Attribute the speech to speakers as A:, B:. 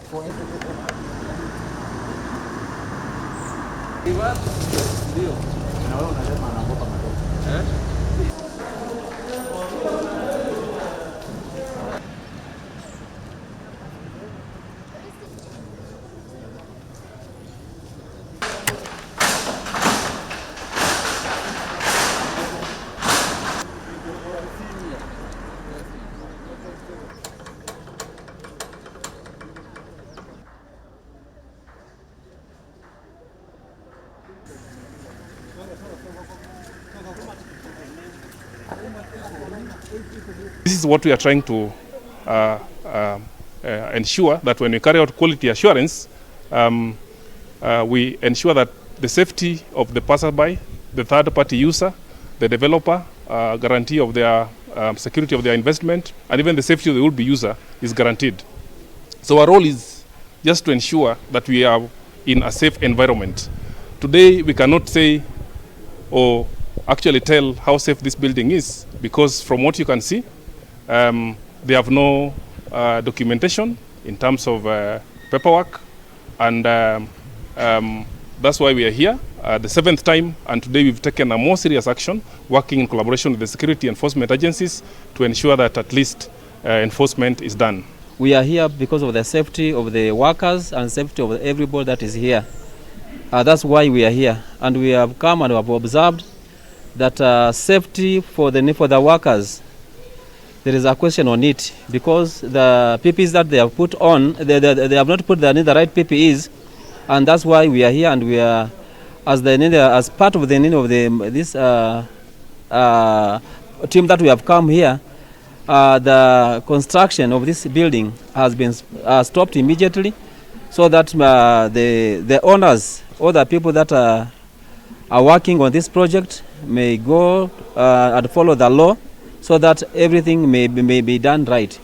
A: Ndio. Na wewe unasema anaogopa matope.
B: This is what we are trying to ensure, that when we carry out quality assurance, we ensure that the safety of the passerby, the third-party user, the developer, guarantee of their security of their investment, and even the safety of the would-be user is guaranteed. So our role is just to ensure that we are in a safe environment. Today we cannot say or actually tell how safe this building is, because from what you can see, they have no documentation in terms of paperwork, and that's why we are here the 7th time, and today we've taken a more serious action, working in collaboration with the security enforcement agencies to ensure that at least enforcement is done.
C: We are here because of the safety of the workers and safety of everybody that is here. That's why we are here, and we have come and have observed that safety for the workers, there is a question on it, because the PPEs that they have put on, they have not put the right PPEs, and that's why we are here, and we are as part of this team that we have come here. The construction of this building has been stopped immediately, so that the owners or the people that are working on this project may go and follow the law, so that everything may be done right.